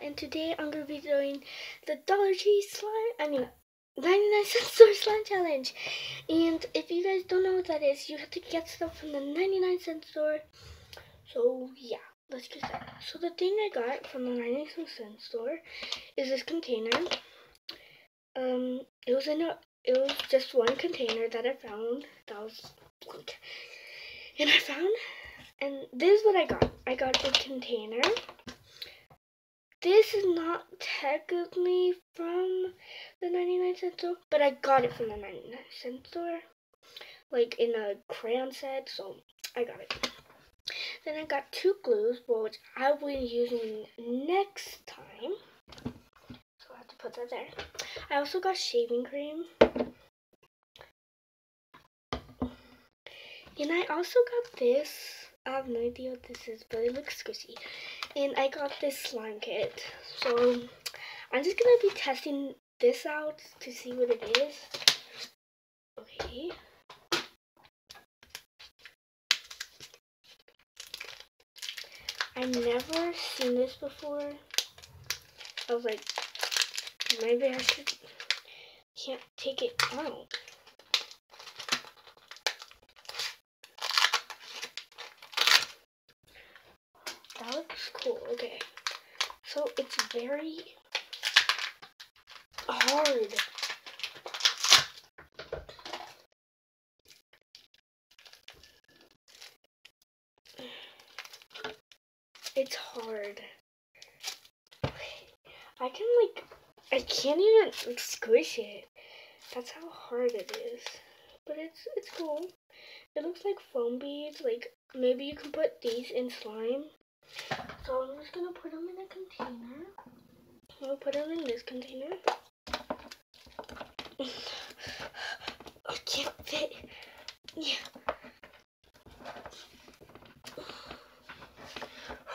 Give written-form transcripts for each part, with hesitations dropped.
and today I'm going to be doing the Dollar Tree slime, 99-cent store slime challenge. And if you guys don't know what that is, you have to get stuff from the 99-cent store. So yeah, let's get started. So the thing I got from the 99-cent store is this container. It was just one container that I found. That was blank. And this is what I got. I got a container. This is not technically from the 99-cent store, but I got it from the 99-cent store, like in a crayon set, so I got it. Then I got two glues, which I will be using next time, so I have to put that there. I also got shaving cream, and I also got this. I have no idea what this is, but it looks squishy. And I got this slime kit. So I'm just gonna be testing this out to see what it is. Okay. I've never seen this before. I was like, maybe I can't take it out. That looks cool. Okay. So it's very hard. It's hard. I can't even squish it. That's how hard it is. But it's cool. It looks like foam beads. Like maybe you can put these in slime. So I'm just gonna put them in a container. I'll put them in this container. I can't fit. Yeah.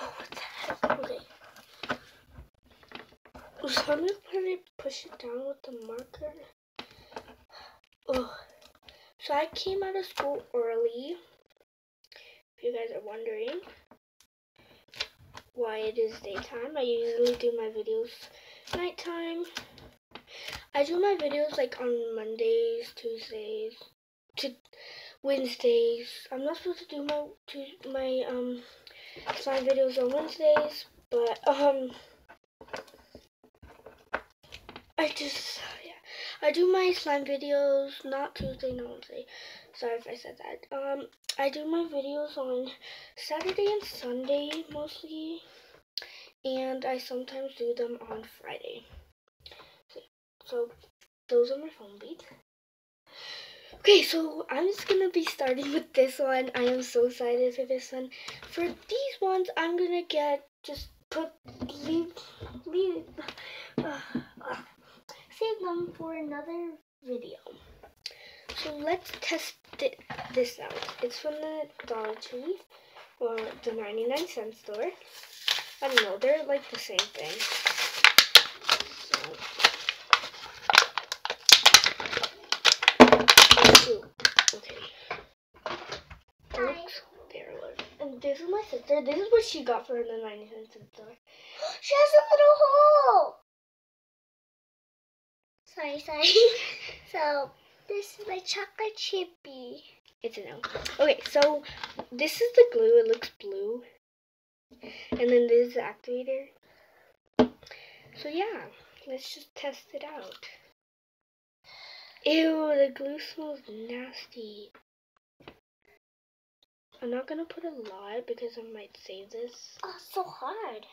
Oh, what the heck? Okay. So I'm gonna push it down with the marker. Oh. So I came out of school early. If you guys are wondering why it is daytime, I usually do my videos nighttime. I do my videos like on Mondays, Tuesdays, to Wednesdays. I'm not supposed to do my slime videos on Wednesdays, but I do my slime videos not Tuesday, not Wednesday. Sorry if I said that. I do my videos on Saturday and Sunday mostly, and I sometimes do them on Friday. So those are my foam beads. Okay, so I'm just gonna be starting with this one. I am so excited for this one. For these ones, I'm gonna save them for another video. So let's test this out. It's from the Dollar Tree or the 99-cent store. I don't know, they're like the same thing. Okay. Oops. There it was. And this is my sister. This is what she got for the 99-cent store. She has a little hole! Sorry. So, this is my chocolate chippy. It's a no. Okay, so this is the glue. It looks blue. And then this is the activator. So yeah, let's just test it out. Ew, the glue smells nasty. I'm not gonna put a lot because I might save this. Oh, it's so hard.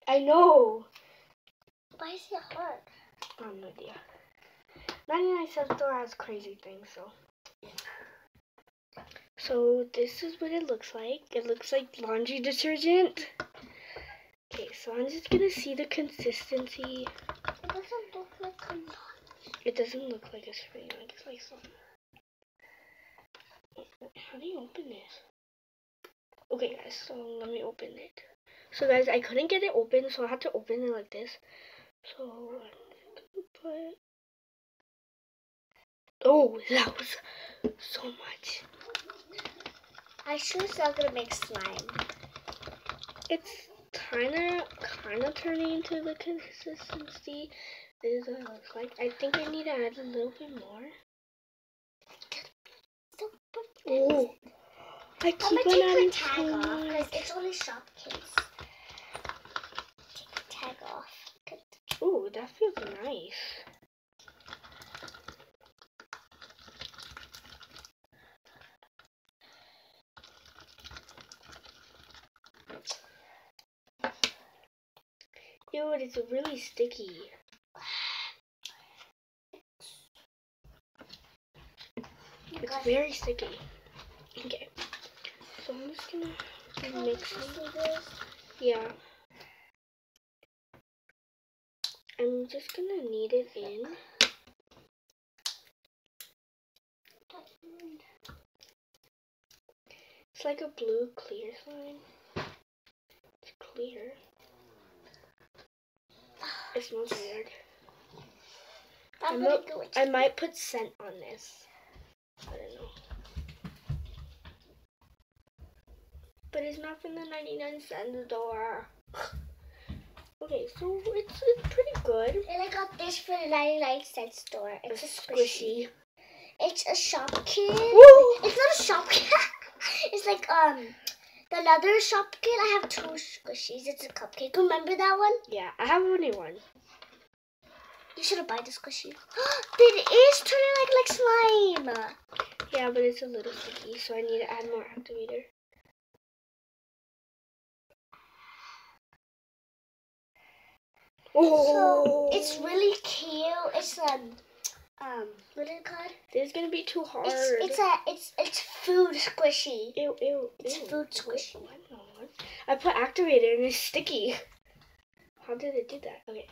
I know. Why is it hard? I have no idea. 99-cent store has crazy things, so yeah. So this is what it looks like. It looks like laundry detergent. Okay, so I'm just gonna see the consistency. It doesn't look like a laundry. It doesn't look like a spray. It's like some. How do you open this? Okay, guys, so let me open it. So, guys, I couldn't get it open, so I had to open it like this. So, I'm gonna put. Oh, that was so much. I sure is not gonna make slime. It's kind of turning into the consistency this looks like. I think I need to add a little bit more. Oh, I keep on adding tag off because it's only Shopkins. Take the tag off. Oh, that feels nice. Ew, it's really sticky. It's very sticky. Okay, so I'm just gonna mix it. Yeah. I'm just gonna knead it in. It's like a blue clear slime. It's clear. It smells weird. I might put scent on this. I don't know. But it's not from the 99-cent store. Okay, so it's pretty good. And I got this from the 99-cent store. It's a squishy. It's a Shopkin. Woo! It's not a Shopkin. It's like another Shopkin. I have 2 squishies. It's a cupcake. Remember that one? Yeah, I have only one. You should have bought the squishy. It is turning like slime. Yeah, but it's a little sticky, so I need to add more activator. Oh. So it's really cute. It's what is it called? This is gonna be too hard. It's food squishy. Ew, ew. It's food squishy. I put activator and it's sticky. How did it do that? Okay.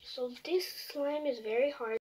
So this slime is very hard.